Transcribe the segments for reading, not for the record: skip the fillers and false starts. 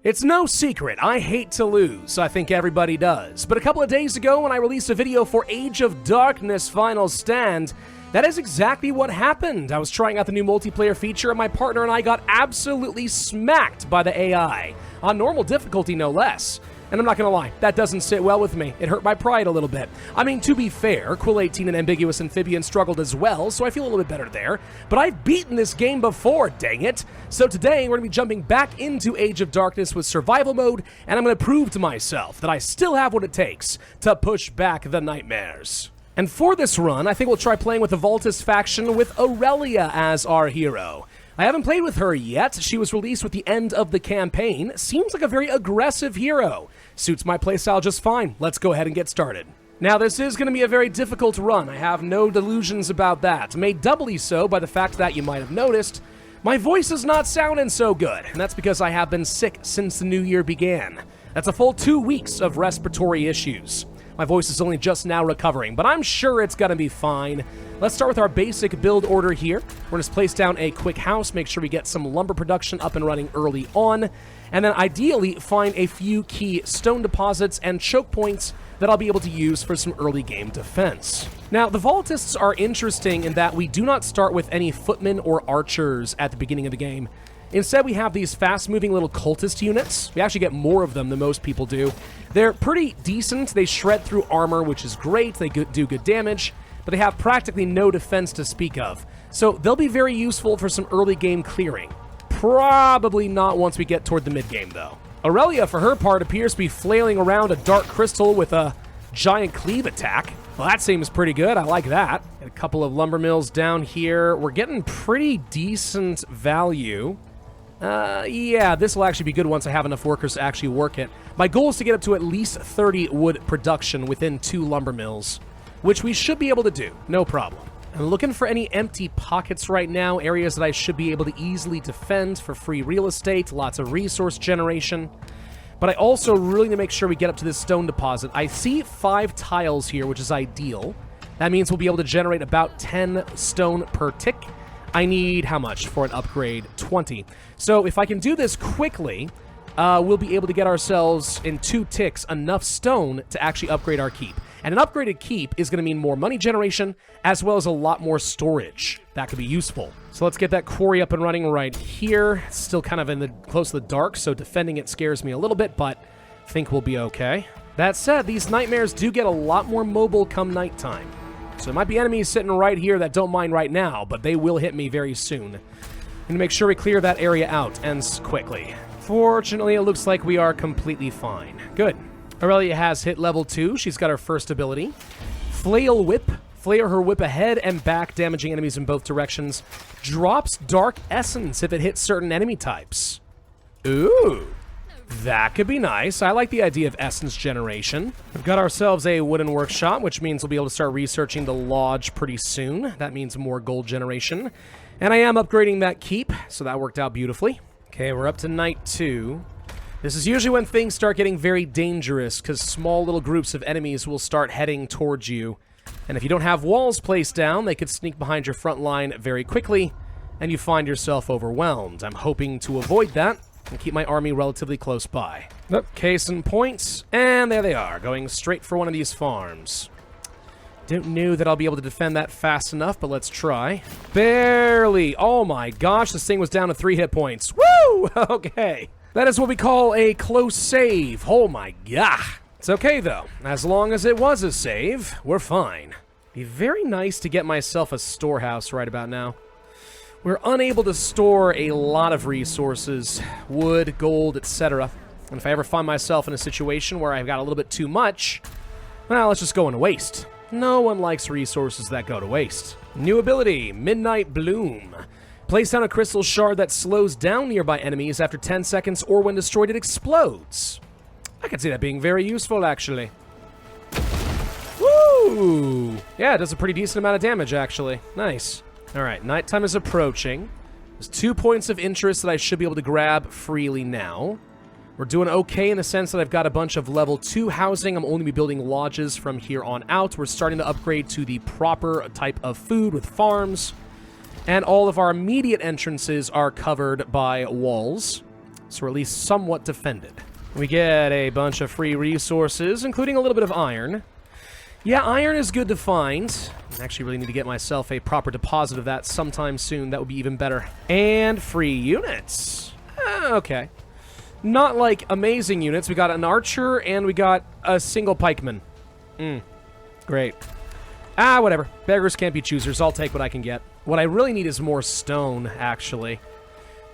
It's no secret, I hate to lose. I think everybody does. But a couple of days ago when I released a video for Age of Darkness Final Stand, that is exactly what happened. I was trying out the new multiplayer feature and my partner and I got absolutely smacked by the AI. On normal difficulty, no less. And I'm not gonna lie, that doesn't sit well with me. It hurt my pride a little bit. I mean, to be fair, Quill 18 and Ambiguous Amphibian struggled as well, so I feel a little bit better there. But I've beaten this game before, dang it. So today, we're gonna be jumping back into Age of Darkness with survival mode, and I'm gonna prove to myself that I still have what it takes to push back the nightmares. And for this run, I think we'll try playing with the Vultus faction with Aurelia as our hero. I haven't played with her yet. She was released with the end of the campaign. Seems like a very aggressive hero. Suits my playstyle just fine. Let's go ahead and get started. Now, this is going to be a very difficult run. I have no delusions about that. Made doubly so by the fact that, you might have noticed, my voice is not sounding so good. And that's because I have been sick since the new year began. That's a full 2 weeks of respiratory issues. My voice is only just now recovering, but I'm sure it's gonna be fine. Let's start with our basic build order here. We're gonna place down a quick house, make sure we get some lumber production up and running early on, and then ideally find a few key stone deposits and choke points that I'll be able to use for some early game defense. Now, the Vultists are interesting in that we do not start with any footmen or archers at the beginning of the game. Instead, we have these fast-moving little cultist units. We actually get more of them than most people do. They're pretty decent. They shred through armor, which is great. They do good damage, but they have practically no defense to speak of. So they'll be very useful for some early game clearing. Probably not once we get toward the mid-game, though. Aurelia, for her part, appears to be flailing around a dark crystal with a giant cleave attack. Well, that seems pretty good. I like that. Got a couple of lumber mills down here. We're getting pretty decent value. Yeah, this will actually be good once I have enough workers to actually work it. My goal is to get up to at least 30 wood production within 2 lumber mills, which we should be able to do, no problem. I'm looking for any empty pockets right now, areas that I should be able to easily defend for free real estate, lots of resource generation. But I also really need to make sure we get up to this stone deposit. I see 5 tiles here, which is ideal. That means we'll be able to generate about 10 stone per tick. I need how much for an upgrade? 20. So if I can do this quickly, we'll be able to get ourselves in 2 ticks enough stone to actually upgrade our keep. And an upgraded keep is going to mean more money generation, as well as a lot more storage. That could be useful. So let's get that quarry up and running right here. It's still kind of in the close to the dark, so defending it scares me a little bit, but I think we'll be okay. That said, these nightmares do get a lot more mobile come nighttime. So there might be enemies sitting right here that don't mind right now, but they will hit me very soon. And make sure we clear that area out, and quickly. Fortunately, it looks like we are completely fine. Good. Aurelia has hit level 2. She's got her first ability. Flail Whip. Flare her whip ahead and back, damaging enemies in both directions. Drops Dark Essence if it hits certain enemy types. Ooh. That could be nice. I like the idea of essence generation. We've got ourselves a wooden workshop, which means we'll be able to start researching the lodge pretty soon. That means more gold generation. And I am upgrading that keep, so that worked out beautifully. Okay, we're up to night 2. This is usually when things start getting very dangerous, because small little groups of enemies will start heading towards you. And if you don't have walls placed down, they could sneak behind your front line very quickly, and you find yourself overwhelmed. I'm hoping to avoid that and keep my army relatively close by. Case in point, and there they are, going straight for one of these farms. Don't know that I'll be able to defend that fast enough, but let's try. Barely! Oh my gosh, this thing was down to 3 hit points. Woo! Okay. That is what we call a close save. Oh my god. It's okay though. As long as it was a save, we're fine. Be very nice to get myself a storehouse right about now. We're unable to store a lot of resources, wood, gold, etc. And if I ever find myself in a situation where I've got a little bit too much, well, let's just go into waste. No one likes resources that go to waste. New ability, Midnight Bloom. Place down a crystal shard that slows down nearby enemies after 10 seconds, or when destroyed, it explodes. I can see that being very useful, actually. Woo! Yeah, it does a pretty decent amount of damage, actually. Nice. Alright, nighttime is approaching. There's 2 points of interest that I should be able to grab freely now. We're doing okay in the sense that I've got a bunch of level 2 housing. I'm only be building lodges from here on out. We're starting to upgrade to the proper type of food with farms. And all of our immediate entrances are covered by walls. So we're at least somewhat defended. We get a bunch of free resources, including a little bit of iron. Yeah, iron is good to find. I actually really need to get myself a proper deposit of that sometime soon. That would be even better. And free units. Okay. Not like amazing units. We got an archer and we got a single pikeman. Great. Whatever. Beggars can't be choosers. I'll take what I can get. What I really need is more stone, actually.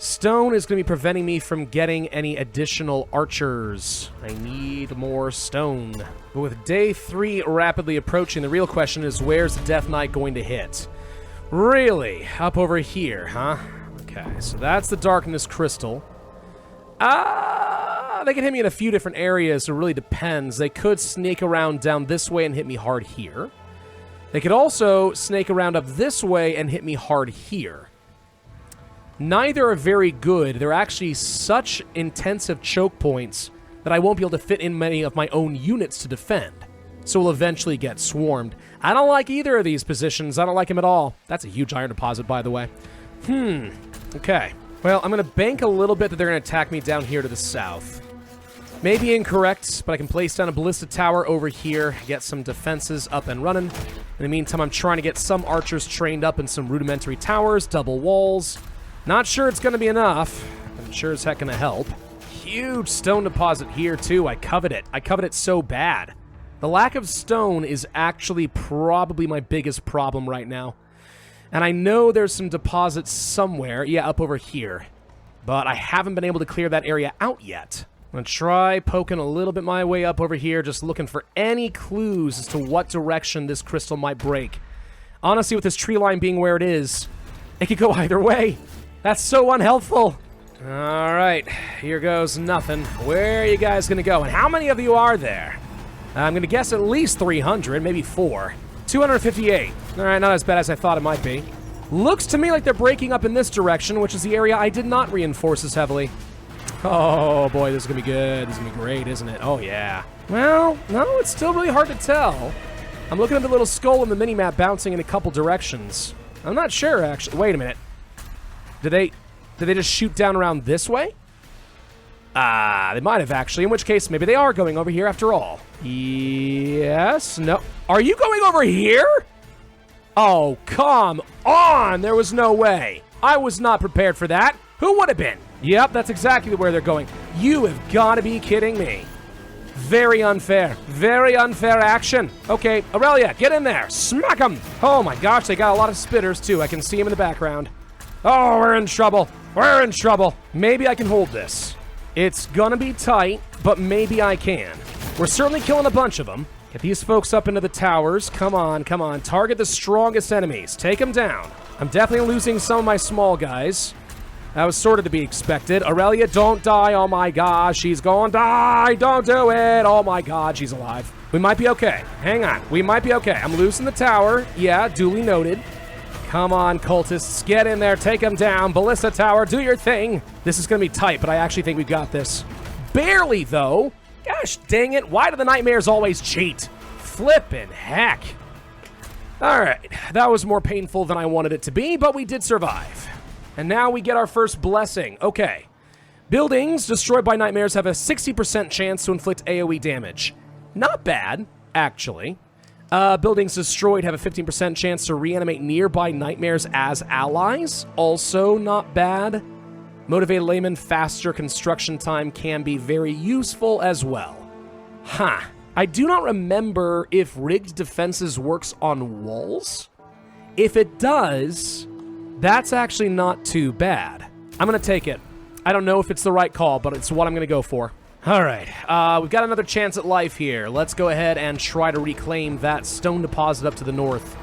Stone is going to be preventing me from getting any additional archers. I need more stone. But with day 3 rapidly approaching, the real question is, where's the Death Knight going to hit? Really? Up over here, huh? Okay, so that's the Darkness Crystal. They can hit me in a few different areas. It really depends. They could snake around down this way and hit me hard here. They could also snake around up this way and hit me hard here. Neither are very good. They're actually such intensive choke points that I won't be able to fit in many of my own units to defend. So we'll eventually get swarmed. I don't like either of these positions. I don't like them at all. That's a huge iron deposit, by the way. Okay. Well, I'm going to bank a little bit that they're going to attack me down here to the south. Maybe incorrect, but I can place down a ballista tower over here, get some defenses up and running. In the meantime, I'm trying to get some archers trained up in some rudimentary towers, double walls. Not sure it's going to be enough. I'm sure as heck going to help. Huge stone deposit here, too. I covet it. I covet it so bad. The lack of stone is actually probably my biggest problem right now. And I know there's some deposits somewhere. Yeah, up over here. But I haven't been able to clear that area out yet. I'm going to try poking a little bit my way up over here, just looking for any clues as to what direction this crystal might break. Honestly, with this tree line being where it is, it could go either way. That's so unhelpful. All right, here goes nothing. Where are you guys going to go? And how many of you are there? I'm going to guess at least 300, maybe 4. 258. All right, not as bad as I thought it might be. Looks to me like they're breaking up in this direction, which is the area I did not reinforce as heavily. Oh, boy, this is going to be good. This is going to be great, isn't it? Oh, yeah. Well, no, it's still really hard to tell. I'm looking at the little skull in the minimap bouncing in a couple directions. I'm not sure, actually. Wait a minute. Did they just shoot down around this way? They might have, actually, in which case, maybe they are going over here after all. Yes, no. Are you going over here? Oh, come on! There was no way. I was not prepared for that. Who would have been? Yep, that's exactly where they're going. You have got to be kidding me. Very unfair. Very unfair action. Okay, Aurelia, get in there. Smack them. Oh my gosh, they got a lot of spitters, too. I can see them in the background. Oh, we're in trouble. We're in trouble. Maybe I can hold this. It's gonna be tight, but maybe I can. We're certainly killing a bunch of them. Get these folks up into the towers. Come on, come on. Target the strongest enemies. Take them down. I'm definitely losing some of my small guys. That was sort of to be expected. Aurelia, don't die. Oh my gosh, she's going to die. Don't do it. Oh my god, she's alive. We might be okay. Hang on. We might be okay. I'm losing the tower. Yeah, duly noted. Come on, cultists. Get in there. Take them down. Ballista tower, do your thing. This is going to be tight, but I actually think we've got this. Barely, though. Gosh dang it. Why do the nightmares always cheat? Flippin' heck. All right. That was more painful than I wanted it to be, but we did survive. And now we get our first blessing. Okay. Buildings destroyed by nightmares have a 60% chance to inflict AoE damage. Not bad, actually. Buildings destroyed have a 15% chance to reanimate nearby nightmares as allies. Also not bad. Motivate layman faster construction time can be very useful as well. Huh. I do not remember if rigged defenses works on walls. If it does, that's actually not too bad. I'm going to take it. I don't know if it's the right call, but it's what I'm going to go for. All right, we've got another chance at life here. Let's go ahead and try to reclaim that stone deposit up to the north.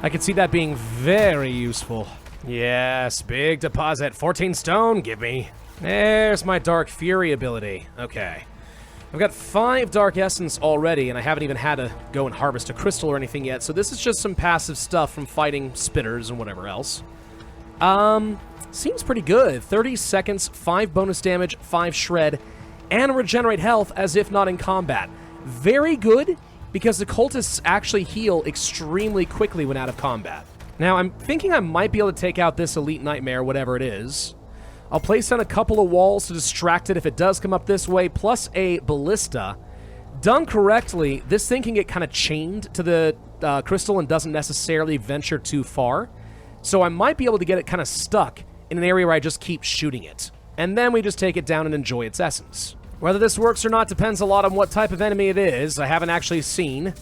I could see that being very useful. Yes, big deposit. 14 stone, give me. There's my Dark Fury ability. Okay. I've got 5 Dark Essence already, and I haven't even had to go and harvest a crystal or anything yet, so this is just some passive stuff from fighting spitters and whatever else. Seems pretty good. 30 seconds, 5 bonus damage, 5 shred, and regenerate health as if not in combat. Very good, because the cultists actually heal extremely quickly when out of combat. Now, I'm thinking I might be able to take out this elite nightmare, whatever it is. I'll place down a couple of walls to distract it if it does come up this way, plus a ballista. Done correctly, this thing can get kind of chained to the crystal and doesn't necessarily venture too far. So I might be able to get it kind of stuck in an area where I just keep shooting it. And then we just take it down and enjoy its essence. Whether this works or not depends a lot on what type of enemy it is. I haven't actually seen.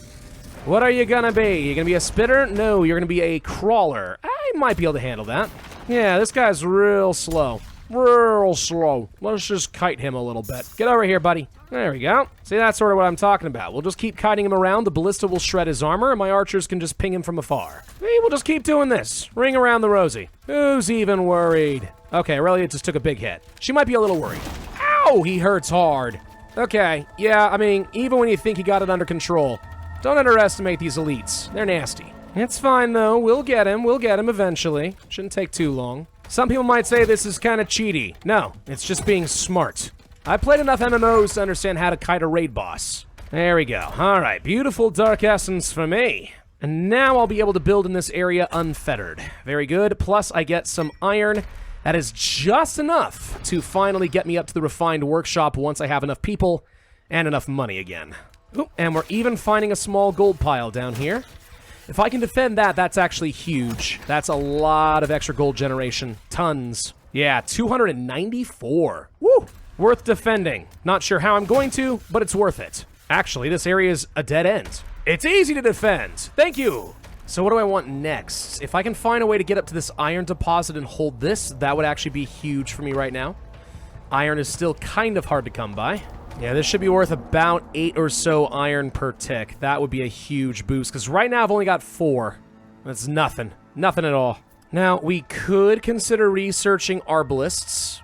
What are you gonna be? You gonna be a spitter? No, you're gonna be a crawler. I might be able to handle that. Yeah, this guy's real slow. Real slow. Let's just kite him a little bit. Get over here, buddy. There we go. See, that's sort of what I'm talking about. We'll just keep kiting him around. The ballista will shred his armor, and my archers can just ping him from afar. Hey, we'll just keep doing this. Ring around the rosy. Who's even worried? Okay, Aurelia just took a big hit. She might be a little worried. Ow! He hurts hard. Okay, yeah, I mean, even when you think you got it under control, don't underestimate these elites. They're nasty. It's fine, though. We'll get him. We'll get him eventually. Shouldn't take too long. Some people might say this is kind of cheaty. No, it's just being smart. I've played enough MMOs to understand how to kite a raid boss. There we go. All right, beautiful dark essence for me. And now I'll be able to build in this area unfettered. Very good. Plus, I get some iron. That is just enough to finally get me up to the refined workshop once I have enough people and enough money again. Ooh, and we're even finding a small gold pile down here. If I can defend that, that's actually huge. That's a lot of extra gold generation. Tons. Yeah, 294. Woo! Worth defending. Not sure how I'm going to, but it's worth it. Actually, this area is a dead end. It's easy to defend. Thank you. So what do I want next? If I can find a way to get up to this iron deposit and hold this, that would actually be huge for me right now. Iron is still kind of hard to come by. Yeah, this should be worth about 8 or so iron per tick. That would be a huge boost, because right now I've only got 4. That's nothing. Nothing at all. Now, we could consider researching arbalists.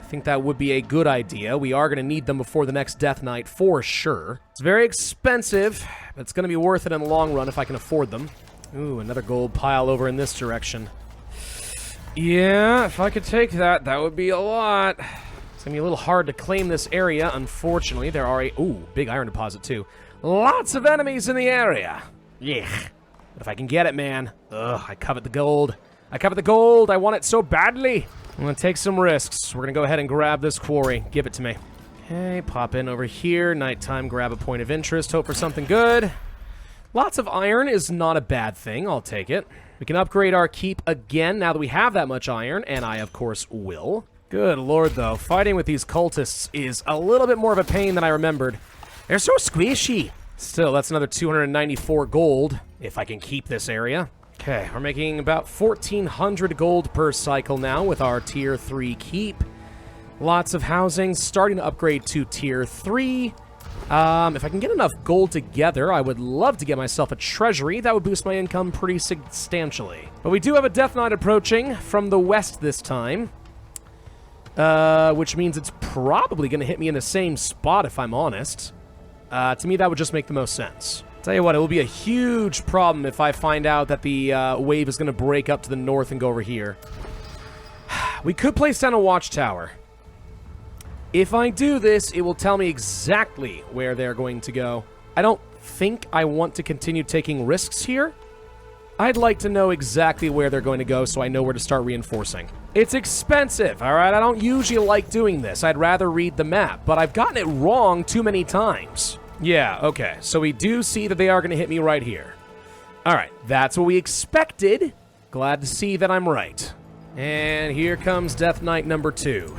I think that would be a good idea. We are going to need them before the next Death Knight, for sure. It's very expensive, but it's going to be worth it in the long run if I can afford them. Ooh, another gold pile over in this direction. Yeah, if I could take that, that would be a lot. It's going to be a little hard to claim this area, unfortunately. There are a... Ooh, big iron deposit, too. Lots of enemies in the area. Yeah. But if I can get it, man. Ugh, I covet the gold. I covet the gold. I want it so badly. I'm going to take some risks. We're going to go ahead and grab this quarry. Give it to me. Okay, pop in over here. Nighttime, grab a point of interest. Hope for something good. Lots of iron is not a bad thing. I'll take it. We can upgrade our keep again now that we have that much iron, and I, of course, will. Good lord, though. Fighting with these cultists is a little bit more of a pain than I remembered. They're so squishy. Still, that's another 294 gold, if I can keep this area. Okay, we're making about 1,400 gold per cycle now with our Tier 3 keep. Lots of housing, starting to upgrade to Tier 3. If I can get enough gold together, I would love to get myself a treasury. That would boost my income pretty substantially. But we do have a Death Knight approaching from the west this time. Which means it's probably going to hit me in the same spot, if I'm honest. To me, that would just make the most sense. Tell you what, it will be a huge problem if I find out that the wave is going to break up to the north and go over here. We could place down a watchtower. If I do this, it will tell me exactly where they're going to go. I don't think I want to continue taking risks here. I'd like to know exactly where they're going to go so I know where to start reinforcing. It's expensive, all right? I don't usually like doing this. I'd rather read the map, but I've gotten it wrong too many times. Yeah, okay, so we do see that they are going to hit me right here. All right, that's what we expected. Glad to see that I'm right. And here comes Death Knight number 2.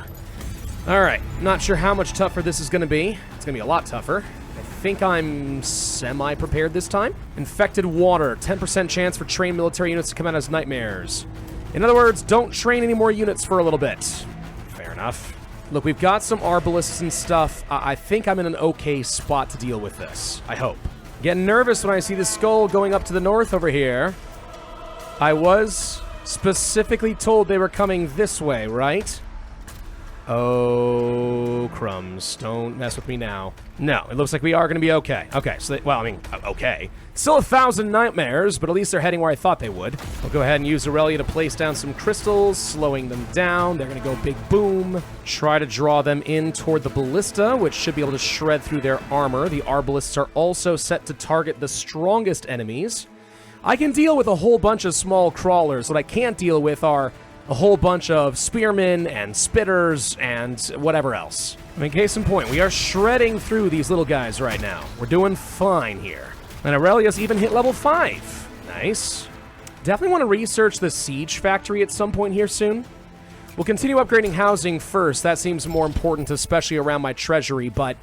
All right, not sure how much tougher this is going to be. It's going to be a lot tougher. I think I'm semi-prepared this time. Infected water, 10% chance for trained military units to come out as nightmares. In other words, don't train any more units for a little bit. Fair enough. Look, we've got some arbalists and stuff. I think I'm in an okay spot to deal with this. I hope. Getting nervous when I see the skull going up to the north over here. I was specifically told they were coming this way, right? Oh, crumbs. Don't mess with me now. No, it looks like we are going to be okay. Okay, so, well, I mean, okay. Still 1,000 nightmares, but at least they're heading where I thought they would. I'll go ahead and use Aurelia to place down some crystals, slowing them down. They're going to go big boom. Try to draw them in toward the ballista, which should be able to shred through their armor. The arbalists are also set to target the strongest enemies. I can deal with a whole bunch of small crawlers. What I can't deal with are a whole bunch of spearmen and spitters and whatever else. I mean, case in point, we are shredding through these little guys right now. We're doing fine here. And Aurelius even hit level 5. Nice. Definitely want to research the siege factory at some point here soon. We'll continue upgrading housing first. That seems more important, especially around my treasury. But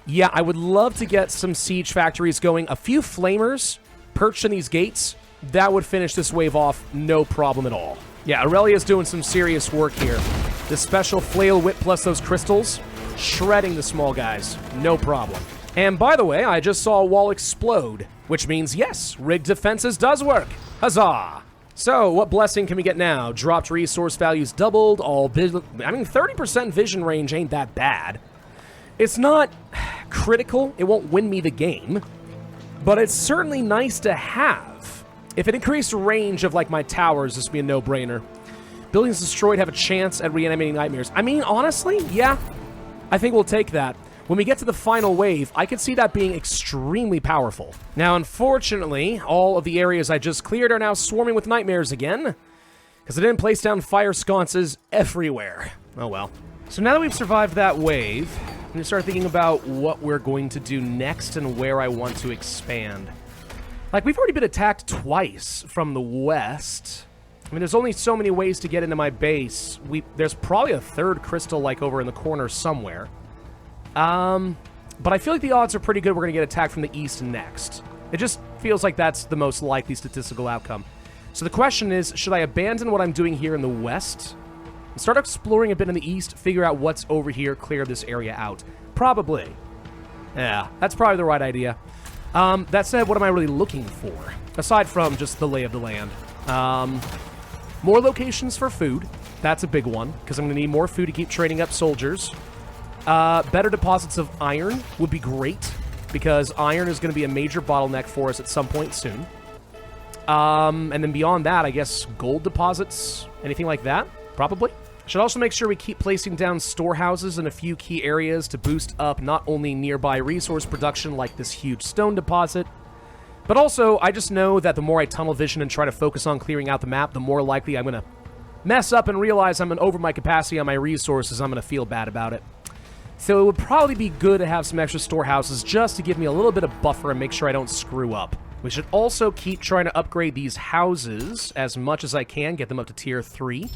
yeah, I would love to get some siege factories going. A few flamers perched in these gates. That would finish this wave off no problem at all. Yeah, Aurelia's doing some serious work here. The special flail whip plus those crystals, shredding the small guys. No problem. And by the way, I just saw a wall explode, which means, yes, rigged defenses does work. Huzzah! So, what blessing can we get now? Dropped resource values doubled, all 30% vision range ain't that bad. It's not critical, it won't win me the game, but it's certainly nice to have. If it increased range of, like, my towers, this would be a no-brainer. Buildings destroyed have a chance at reanimating nightmares. I mean, honestly, yeah, I think we'll take that. When we get to the final wave, I could see that being extremely powerful. Now, unfortunately, all of the areas I just cleared are now swarming with nightmares again, because I didn't place down fire sconces everywhere. Oh well. So now that we've survived that wave, I'm going to start thinking about what we're going to do next and where I want to expand. Like, we've already been attacked twice from the west. I mean, there's only so many ways to get into my base. There's probably a third crystal, like, over in the corner somewhere. But I feel like the odds are pretty good we're going to get attacked from the east next. It just feels like that's the most likely statistical outcome. So the question is, should I abandon what I'm doing here in the west and start exploring a bit in the east, figure out what's over here, clear this area out? Probably. Yeah, that's probably the right idea. That said, what am I really looking for? Aside from just the lay of the land. More locations for food. That's a big one, because I'm going to need more food to keep training up soldiers. Better deposits of iron would be great, because iron is going to be a major bottleneck for us at some point soon. And then beyond that, I guess gold deposits, anything like that, probably. Should also make sure we keep placing down storehouses in a few key areas to boost up not only nearby resource production like this huge stone deposit, but also I just know that the more I tunnel vision and try to focus on clearing out the map, the more likely I'm going to mess up and realize I'm over my capacity on my resources. I'm going to feel bad about it. So it would probably be good to have some extra storehouses just to give me a little bit of buffer and make sure I don't screw up. We should also keep trying to upgrade these houses as much as I can, get them up to tier 3.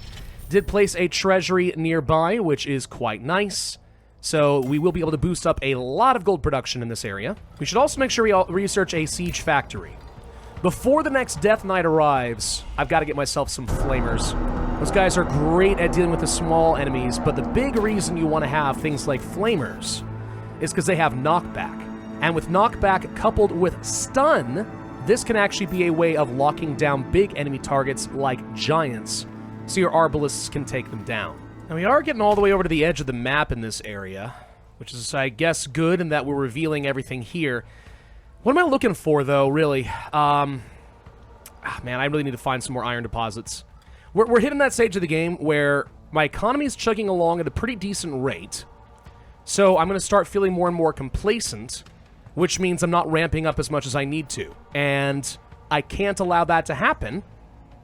Did place a treasury nearby, which is quite nice. So we will be able to boost up a lot of gold production in this area. We should also make sure we research a siege factory. Before the next Death Knight arrives, I've got to get myself some flamers. Those guys are great at dealing with the small enemies, but the big reason you want to have things like flamers is because they have knockback. And with knockback coupled with stun, this can actually be a way of locking down big enemy targets like giants, so your arbalists can take them down. Now we are getting all the way over to the edge of the map in this area, which is, I guess, good in that we're revealing everything here. What am I looking for, though, really? Man, I really need to find some more iron deposits. We're hitting that stage of the game where my economy is chugging along at a pretty decent rate, so I'm going to start feeling more and more complacent, which means I'm not ramping up as much as I need to. And I can't allow that to happen,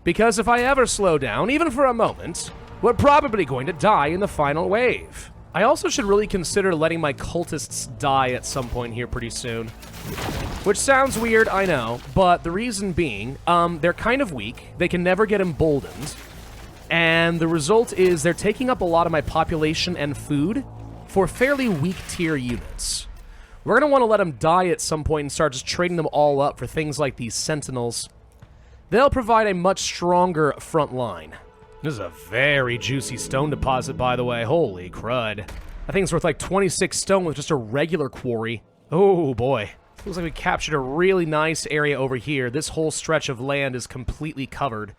because if I ever slow down, even for a moment, we're probably going to die in the final wave. I also should really consider letting my cultists die at some point here pretty soon. Which sounds weird, I know, but the reason being, they're kind of weak, they can never get emboldened, and the result is they're taking up a lot of my population and food for fairly weak tier units. We're going to want to let them die at some point and start just trading them all up for things like these sentinels. They'll provide a much stronger front line. This is a very juicy stone deposit, by the way. Holy crud. I think it's worth like 26 stone with just a regular quarry. Oh boy. Looks like we captured a really nice area over here. This whole stretch of land is completely covered.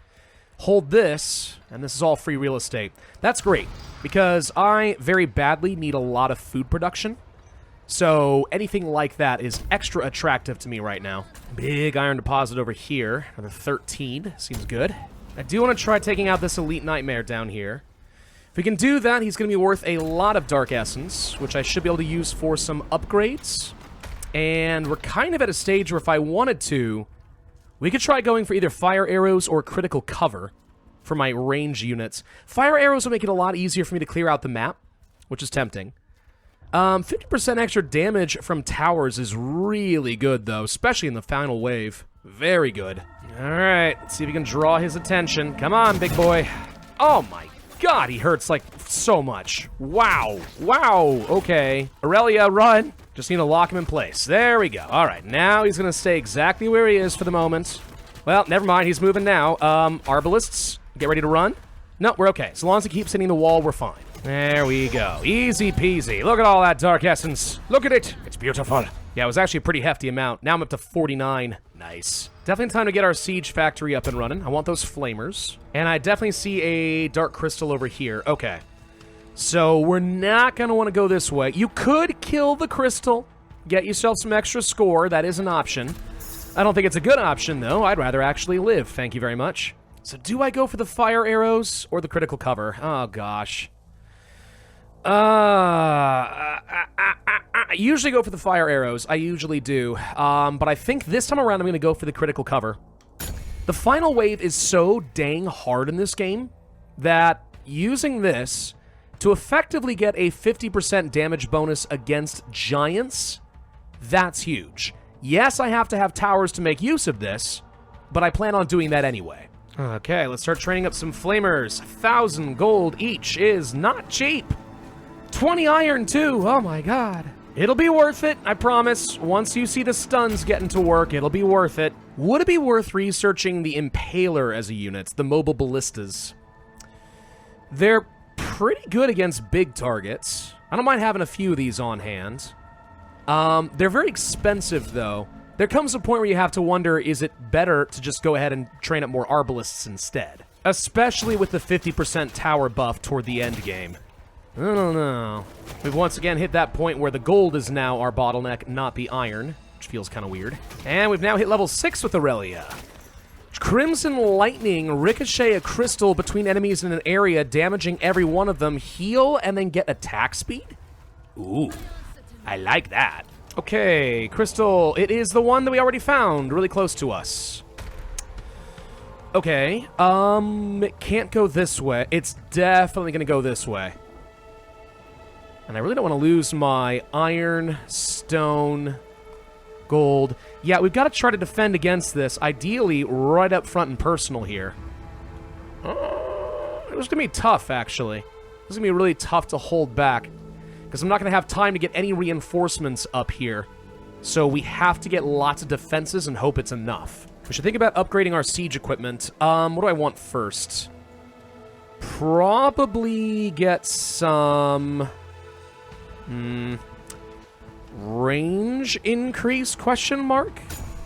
Hold this, and this is all free real estate. That's great, because I very badly need a lot of food production. So anything like that is extra attractive to me right now. Big iron deposit over here. Another 13. Seems good. I do want to try taking out this elite nightmare down here. If we can do that, he's going to be worth a lot of dark essence, which I should be able to use for some upgrades. And we're kind of at a stage where if I wanted to, we could try going for either fire arrows or critical cover. for my range units. Fire arrows will make it a lot easier for me to clear out the map, which is tempting. 50% extra damage from towers is really good, though, especially in the final wave. Very good. All right, let's see if we can draw his attention. Come on, big boy. Oh my god, he hurts like so much. Wow. Wow. Okay. Aurelia, run. Just need to lock him in place. There we go. All right, now he's going to stay exactly where he is for the moment. Well, never mind. He's moving now. Arbalists, get ready to run. No, we're okay. As long as he keeps hitting the wall, we're fine. There we go. Easy peasy. Look at all that dark essence. Look at it. It's beautiful. Yeah, it was actually a pretty hefty amount. Now I'm up to 49. Nice. Definitely time to get our siege factory up and running. I want those flamers. And I definitely see a dark crystal over here. Okay. So we're not going to want to go this way. You could kill the crystal. Get yourself some extra score. That is an option. I don't think it's a good option, though. I'd rather actually live. Thank you very much. So do I go for the fire arrows or the critical cover? Oh, gosh. I usually go for the fire arrows. I usually do. But I think this time around I'm going to go for the critical cover. The final wave is so dang hard in this game that using this to effectively get a 50% damage bonus against giants, that's huge. Yes, I have to have towers to make use of this, but I plan on doing that anyway. Okay, let's start training up some flamers. 1,000 gold each is not cheap. 20 iron, too. Oh, my God. It'll be worth it, I promise. Once you see the stuns getting to work, it'll be worth it. Would it be worth researching the Impaler as a unit, the mobile ballistas? They're pretty good against big targets. I don't mind having a few of these on hand. They're very expensive, though. There comes a point where you have to wonder, is it better to just go ahead and train up more arbalists instead? Especially with the 50% tower buff toward the end game. I don't know. We've once again hit that point where the gold is now our bottleneck, not the iron, which feels kind of weird. And we've now hit level 6 with Aurelia. Crimson Lightning, ricochet a crystal between enemies in an area, damaging every one of them, heal, and then get attack speed? Ooh, I like that. Okay, crystal, it is the one that we already found, really close to us. Okay, it can't go this way. It's definitely gonna go this way. And I really don't want to lose my iron, stone, gold. Yeah, we've got to try to defend against this, ideally right up front and personal here. It was going to be tough, actually. It was going to be really tough to hold back, because I'm not going to have time to get any reinforcements up here. So we have to get lots of defenses and hope it's enough. We should think about upgrading our siege equipment. What do I want first? Probably get some... range increase, question mark?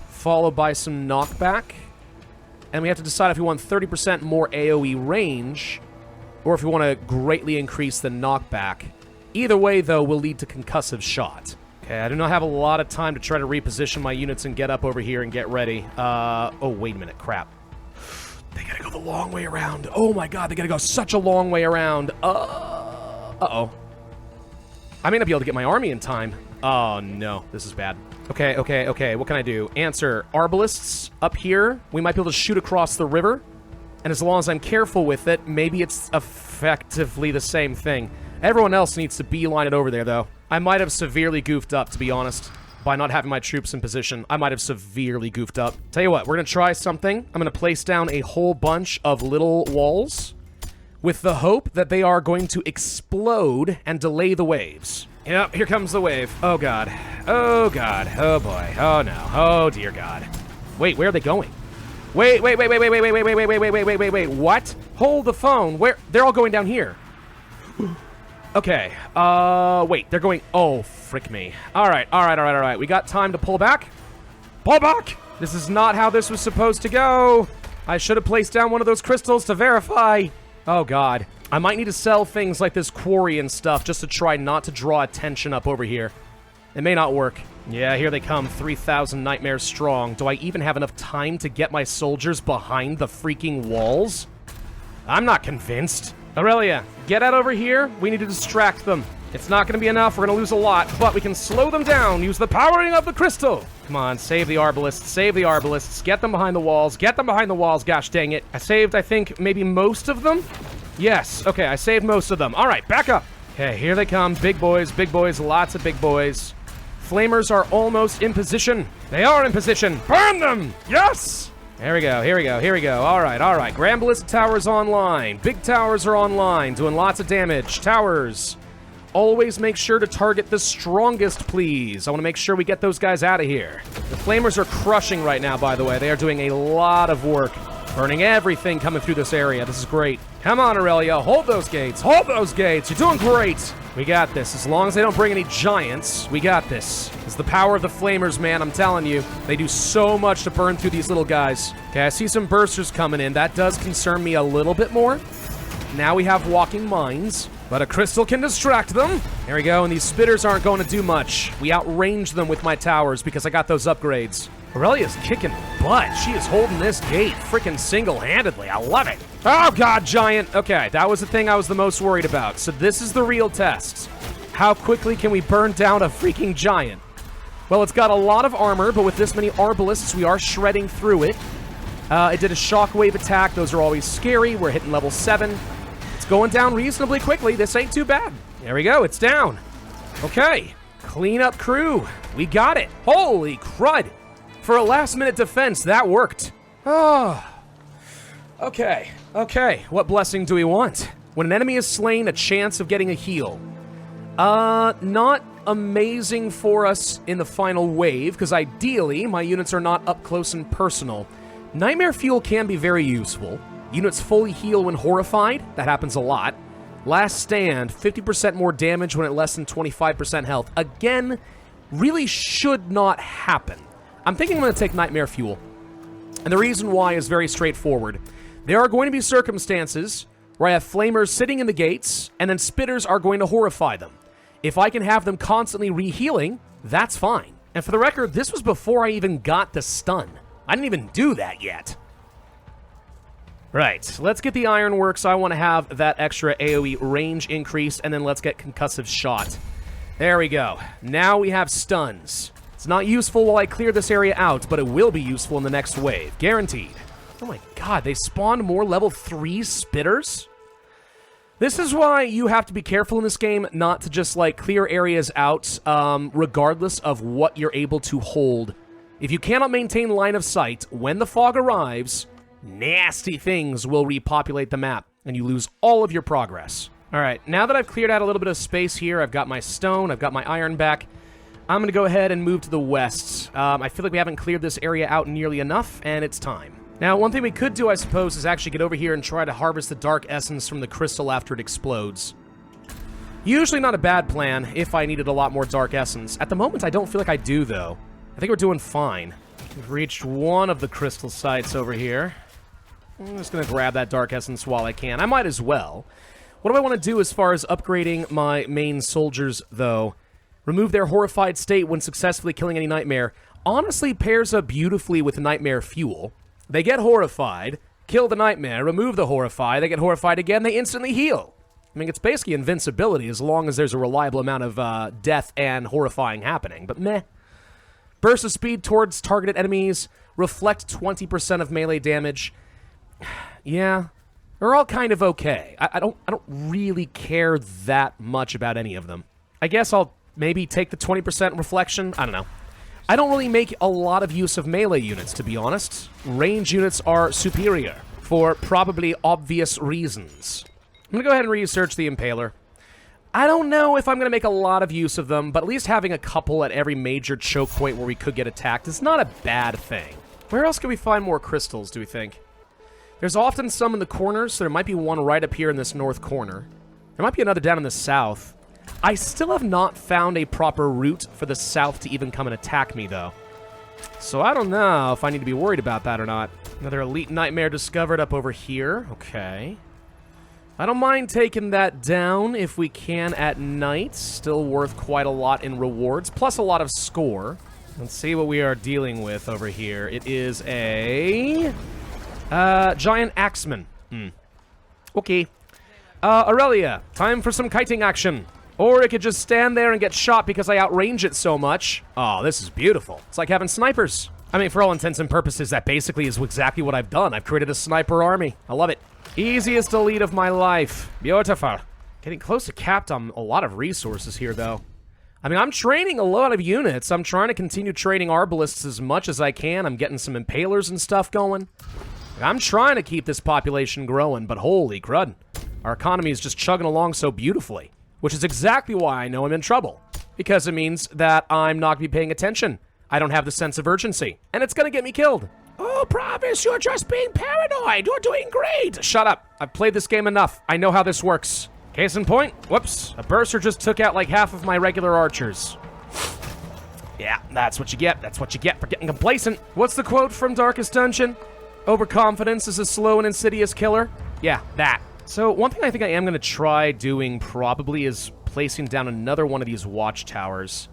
Followed by some knockback. And we have to decide if we want 30% more AoE range, or if we want to greatly increase the knockback. Either way, though, will lead to concussive shot. Okay, I do not have a lot of time to try to reposition my units and get up over here and get ready. Oh, wait a minute, crap. They gotta go the long way around. Oh my god, they gotta go such a long way around. Uh-oh. I may not be able to get my army in time. Oh, no. This is bad. Okay, okay, okay. What can I do? Answer. Arbalists up here. We might be able to shoot across the river. And as long as I'm careful with it, maybe it's effectively the same thing. Everyone else needs to beeline it over there, though. I might have severely goofed up, to be honest, by not having my troops in position. I might have severely goofed up. Tell you what, we're going to try something. I'm going to place down a whole bunch of little walls, with the hope that they are going to explode and delay the waves. Yep, here comes the wave. Oh, God. Oh, God. Oh, boy. Oh, no. Oh, dear God. Wait, where are they going? Wait. What? Hold the phone. Where? They're all going down here. Okay. Wait. They're going... Oh, frick me. All right. We got time to pull back. Pull back! This is not how this was supposed to go. I should have placed down one of those crystals to verify. Oh, God. I might need to sell things like this quarry and stuff just to try not to draw attention up over here. It may not work. Yeah, here they come, 3,000 nightmares strong. Do I even have enough time to get my soldiers behind the freaking walls? I'm not convinced. Aurelia, get out over here. We need to distract them. It's not going to be enough. We're going to lose a lot, but we can slow them down. Use the powering of the crystal. Come on, save the arbalists. Save the arbalists. Get them behind the walls. Get them behind the walls. Gosh dang it. I saved, I think, maybe most of them? Yes. Okay, I saved most of them. All right, back up. Okay, here they come. Big boys, lots of big boys. Flamers are almost in position. They are in position. Burn them! Yes! There we go, here we go, here we go. All right. Grand Ballista Towers online. Big towers are online, doing lots of damage. Towers. Always make sure to target the strongest, please. I want to make sure we get those guys out of here. The Flamers are crushing right now, by the way. They are doing a lot of work. Burning everything coming through this area. This is great. Come on, Aurelia. Hold those gates. Hold those gates. You're doing great. We got this. As long as they don't bring any giants, we got this. It's the power of the Flamers, man. I'm telling you. They do so much to burn through these little guys. Okay, I see some bursters coming in. That does concern me a little bit more. Now we have walking mines, but a crystal can distract them. There we go, and these spitters aren't going to do much. We outrange them with my towers because I got those upgrades. Aurelia's kicking butt. She is holding this gate freaking single-handedly. I love it. Oh, God, giant. Okay, that was the thing I was the most worried about. So this is the real test. How quickly can we burn down a freaking giant? Well, it's got a lot of armor, but with this many arbalists, we are shredding through it. It did a shockwave attack. Those are always scary. We're hitting level 7. It's going down reasonably quickly. This ain't too bad. There we go. It's down. Okay. Clean up crew. We got it. Holy crud. For a last-minute defense, that worked. Oh. Okay. What blessing do we want? When an enemy is slain, a chance of getting a heal. Not amazing for us in the final wave, because ideally, my units are not up close and personal. Nightmare Fuel can be very useful. Units fully heal when horrified. That happens a lot. Last Stand, 50% more damage when at less than 25% health. Again, really should not happen. I'm thinking I'm going to take Nightmare Fuel. And the reason why is very straightforward. There are going to be circumstances where I have Flamers sitting in the gates, and then Spitters are going to horrify them. If I can have them constantly re-healing, that's fine. And for the record, this was before I even got the stun. I didn't even do that yet. Right, let's get the Ironworks. I want to have that extra AoE range increased, and then let's get Concussive Shot. There we go. Now we have stuns. It's not useful while I clear this area out, but it will be useful in the next wave. Guaranteed. Oh my god, they spawned more level 3 Spitters? This is why you have to be careful in this game not to just, like, clear areas out, regardless of what you're able to hold. If you cannot maintain line of sight, when the fog arrives, nasty things will repopulate the map, and you lose all of your progress. Alright, now that I've cleared out a little bit of space here, I've got my stone, I've got my iron back, I'm going to go ahead and move to the west. I feel like we haven't cleared this area out nearly enough, and it's time. Now, one thing we could do, I suppose, is actually get over here and try to harvest the Dark Essence from the crystal after it explodes. Usually not a bad plan if I needed a lot more Dark Essence. At the moment, I don't feel like I do, though. I think we're doing fine. We've reached one of the crystal sites over here. I'm just going to grab that Dark Essence while I can. I might as well. What do I want to do as far as upgrading my main soldiers, though? Remove their horrified state when successfully killing any nightmare. Honestly, pairs up beautifully with Nightmare Fuel. They get horrified, kill the nightmare, remove the horrified, they get horrified again, they instantly heal. I mean, it's basically invincibility as long as there's a reliable amount of death and horrifying happening, but meh. Burst of speed towards targeted enemies, reflect 20% of melee damage. Yeah, they're all kind of okay. I don't really care that much about any of them. I guess I'll maybe take the 20% reflection, I don't know. I don't really make a lot of use of melee units, to be honest. Range units are superior, for probably obvious reasons. I'm going to go ahead and research the Impaler. I don't know if I'm going to make a lot of use of them, but at least having a couple at every major choke point where we could get attacked is not a bad thing. Where else can we find more crystals, do we think? There's often some in the corners, so there might be one right up here in this north corner. There might be another down in the south. I still have not found a proper route for the south to even come and attack me, though. So I don't know if I need to be worried about that or not. Another elite nightmare discovered up over here. Okay. I don't mind taking that down if we can at night. Still worth quite a lot in rewards, plus a lot of score. Let's see what we are dealing with over here. It is a giant axeman. Okay. Aurelia, time for some kiting action. Or it could just stand there and get shot because I outrange it so much. Oh, this is beautiful. It's like having snipers. I mean, for all intents and purposes, that basically is exactly what I've done. I've created a sniper army. I love it. Easiest delete of my life. Beautiful. Getting close to capped on a lot of resources here, though. I mean, I'm training a lot of units. I'm trying to continue training arbalists as much as I can. I'm getting some impalers and stuff going. I'm trying to keep this population growing, but holy crud. Our economy is just chugging along so beautifully, which is exactly why I know I'm in trouble. Because it means that I'm not going to be paying attention. I don't have the sense of urgency, and it's going to get me killed. Oh, Pravus, you're just being paranoid. You're doing great. Shut up. I've played this game enough. I know how this works. Case in point, whoops, a burster just took out like half of my regular archers. Yeah, that's what you get. That's what you get for getting complacent. What's the quote from Darkest Dungeon? Overconfidence is a slow and insidious killer. Yeah, that. So one thing I think I am going to try doing probably is placing down another one of these watchtowers.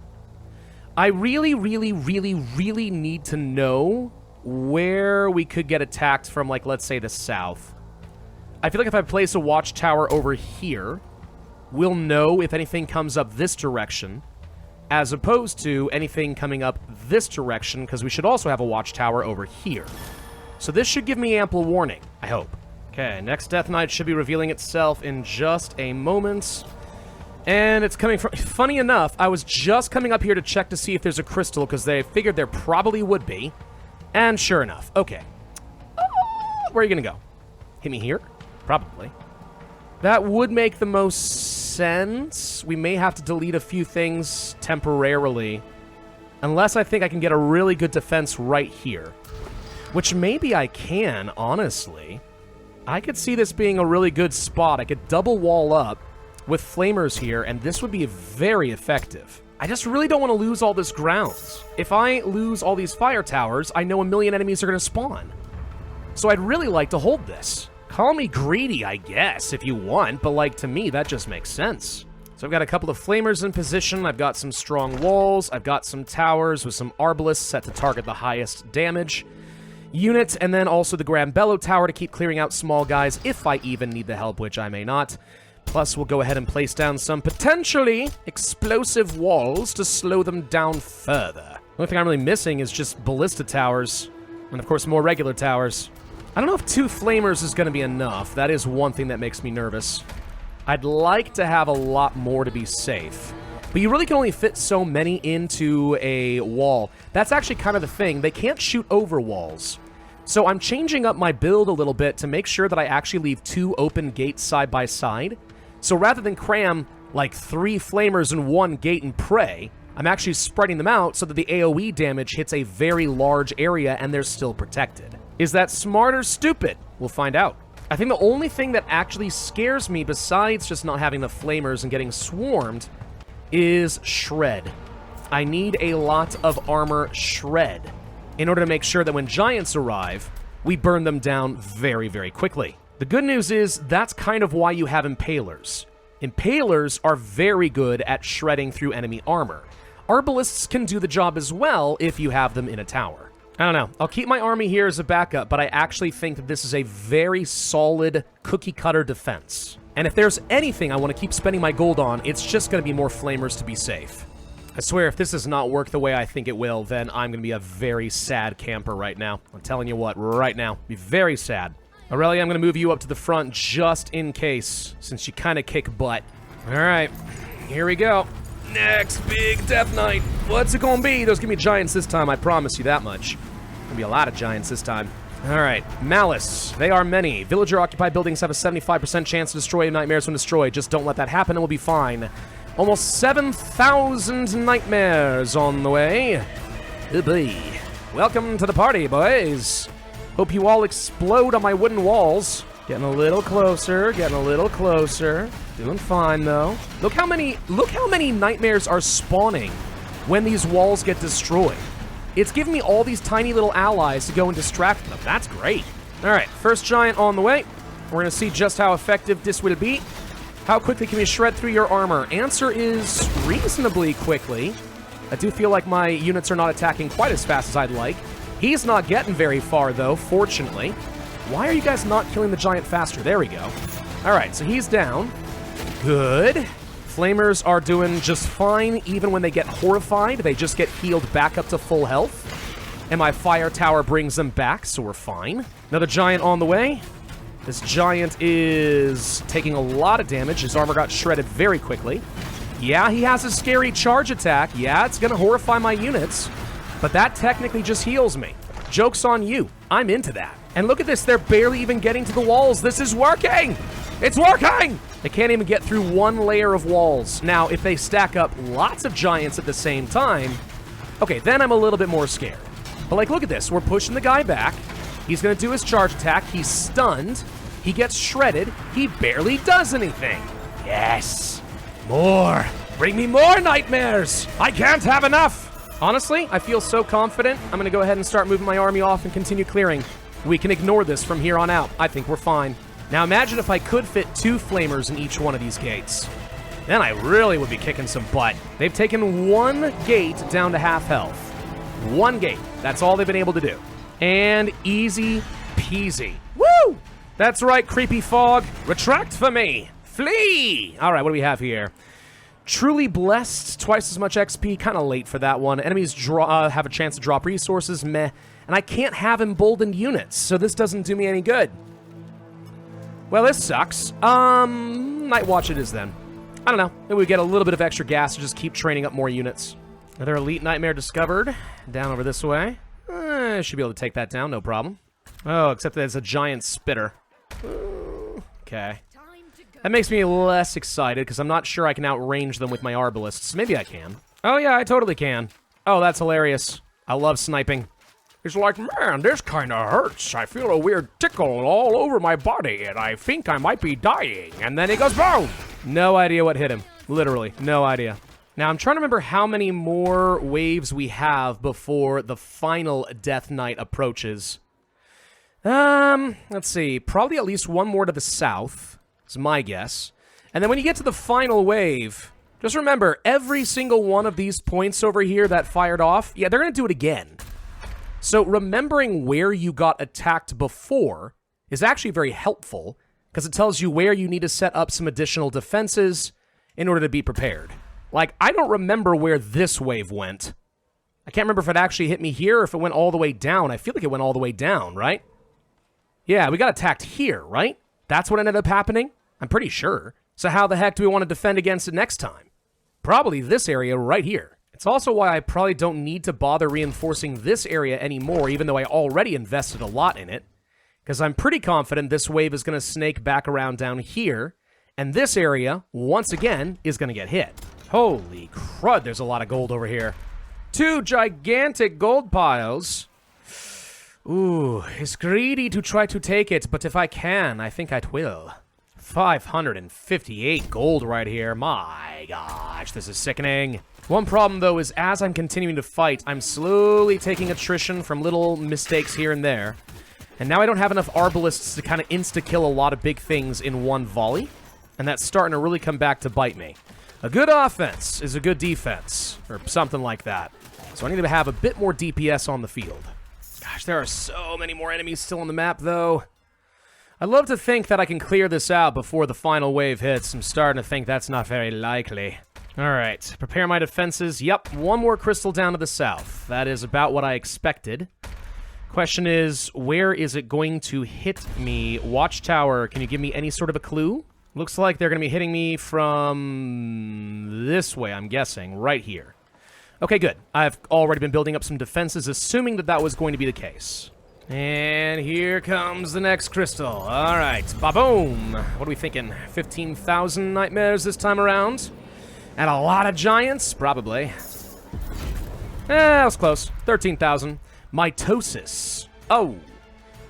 I really need to know where we could get attacked from, like, let's say the south. I feel like if I place a watchtower over here, we'll know if anything comes up this direction, as opposed to anything coming up this direction, because we should also have a watchtower over here. So this should give me ample warning, I hope. Okay, next Death Knight should be revealing itself in just a moment. And it's coming from... Funny enough, I was just coming up here to check to see if there's a crystal, because they figured there probably would be. And sure enough. Okay. Where are you going to go? Hit me here? Probably. That would make the most sense. We may have to delete a few things temporarily. Unless I think I can get a really good defense right here. Which maybe I can, honestly. I could see this being a really good spot. I could double wall up with flamers here, and this would be very effective. I just really don't want to lose all this ground. If I lose all these fire towers, I know a million enemies are going to spawn. So I'd really like to hold this. Call me greedy, I guess, if you want, but, like, to me, that just makes sense. So I've got a couple of flamers in position, I've got some strong walls, I've got some towers with some arbalists set to target the highest damage units, and then also the Grand Bellow Tower to keep clearing out small guys if I even need the help, which I may not. Plus, we'll go ahead and place down some potentially explosive walls to slow them down further. The only thing I'm really missing is just ballista towers, and of course more regular towers. I don't know if 2 flamers is going to be enough. That is one thing that makes me nervous. I'd like to have a lot more to be safe. But you really can only fit so many into a wall. That's actually kind of the thing. They can't shoot over walls. So I'm changing up my build a little bit to make sure that I actually leave 2 open gates side by side. So rather than cram like 3 flamers in 1 gate and pray, I'm actually spreading them out so that the AoE damage hits a very large area and they're still protected. Is that smart or stupid? We'll find out. I think the only thing that actually scares me besides just not having the flamers and getting swarmed is shred. I need a lot of armor shred in order to make sure that when giants arrive, we burn them down very quickly. The good news is that's kind of why you have impalers. Impalers are very good at shredding through enemy armor. Arbalists can do the job as well if you have them in a tower. I don't know. I'll keep my army here as a backup, but I actually think that this is a very solid cookie-cutter defense. And if there's anything I want to keep spending my gold on, it's just going to be more flamers to be safe. I swear, if this does not work the way I think it will, then I'm going to be a very sad camper right now. I'm telling you what, right now. Be very sad. Aurelia, I'm going to move you up to the front just in case, since you kind of kick butt. All right, here we go. Next big Death Knight. What's it going to be? There's going to be giants this time, I promise you that much. Going to be a lot of giants this time. All right, Malice. They are many. Villager-occupied buildings have a 75% chance to destroy nightmares when destroyed. Just don't let that happen and we'll be fine. Almost 7,000 nightmares on the way. Oh boy. Welcome to the party, boys. Hope you all explode on my wooden walls. Getting a little closer, getting a little closer. Doing fine, though. Look how many nightmares are spawning when these walls get destroyed. It's giving me all these tiny little allies to go and distract them. That's great. All right, first giant on the way. We're going to see just how effective this will be. How quickly can we shred through your armor? Answer is reasonably quickly. I do feel like my units are not attacking quite as fast as I'd like. He's not getting very far, though, fortunately. Why are you guys not killing the giant faster? There we go. All right, so he's down. Good. Flamers are doing just fine, even when they get horrified. They just get healed back up to full health. And my fire tower brings them back, so we're fine. Another giant on the way. This giant is taking a lot of damage. His armor got shredded very quickly. Yeah, he has a scary charge attack. Yeah, it's gonna horrify my units. But that technically just heals me. Joke's on you. I'm into that. And look at this, they're barely even getting to the walls. This is working! It's working! They can't even get through one layer of walls. Now, if they stack up lots of giants at the same time, okay, then I'm a little bit more scared. But like, look at this. We're pushing the guy back. He's gonna do his charge attack. He's stunned. He gets shredded. He barely does anything. Yes! More! Bring me more nightmares! I can't have enough! Honestly, I feel so confident. I'm gonna go ahead and start moving my army off and continue clearing. We can ignore this from here on out. I think we're fine. Now imagine if I could fit 2 flamers in each one of these gates. Then I really would be kicking some butt. They've taken 1 gate down to half health. 1 gate. That's all they've been able to do. And easy peasy. Woo! That's right, creepy fog. Retract for me. Flee! All right, what do we have here? Truly blessed, twice as much XP, kind of late for that one. Enemies have a chance to drop resources, meh. And I can't have emboldened units, so this doesn't do me any good. Well, this sucks. Night Watch it is then. I don't know. Maybe we get a little bit of extra gas to just keep training up more units. Another elite nightmare discovered. Down over this way. Should be able to take that down, no problem. Oh, except that it's a giant spitter. Okay. That makes me less excited, because I'm not sure I can outrange them with my arbalists. Maybe I can. Oh yeah, I totally can. Oh, that's hilarious. I love sniping. He's like, man, this kind of hurts. I feel a weird tickle all over my body, and I think I might be dying. And then he goes, boom! No idea what hit him. Literally, no idea. Now, I'm trying to remember how many more waves we have before the final Death Knight approaches. Let's see. Probably at least 1 more to the south, is my guess. And then when you get to the final wave, just remember, every single one of these points over here that fired off, yeah, they're going to do it again. So remembering where you got attacked before is actually very helpful, because it tells you where you need to set up some additional defenses in order to be prepared. Like, I don't remember where this wave went. I can't remember if it actually hit me here or if it went all the way down. I feel like it went all the way down, right? Yeah, we got attacked here, right? That's what ended up happening? I'm pretty sure. So how the heck do we want to defend against it next time? Probably this area right here. It's also why I probably don't need to bother reinforcing this area anymore, even though I already invested a lot in it. Because I'm pretty confident this wave is going to snake back around down here, and this area, once again, is going to get hit. Holy crud, there's a lot of gold over here. 2 gigantic gold piles. Ooh, it's greedy to try to take it, but if I can, I think I will. 558 gold right here. My gosh, this is sickening. One problem, though, is as I'm continuing to fight, I'm slowly taking attrition from little mistakes here and there. And now I don't have enough arbalists to kind of insta-kill a lot of big things in one volley. And that's starting to really come back to bite me. A good offense is a good defense, or something like that. So I need to have a bit more DPS on the field. Gosh, there are so many more enemies still on the map, though. I'd love to think that I can clear this out before the final wave hits. I'm starting to think that's not very likely. Alright, prepare my defenses. Yep, 1 more crystal down to the south. That is about what I expected. Question is, where is it going to hit me? Watchtower, can you give me any sort of a clue? Looks like they're going to be hitting me from this way, I'm guessing, right here. Okay, good. I've already been building up some defenses, assuming that that was going to be the case. And here comes the next crystal. All right, ba-boom. What are we thinking? 15,000 nightmares this time around? And a lot of giants? Probably. That was close. 13,000. Mitosis. Oh.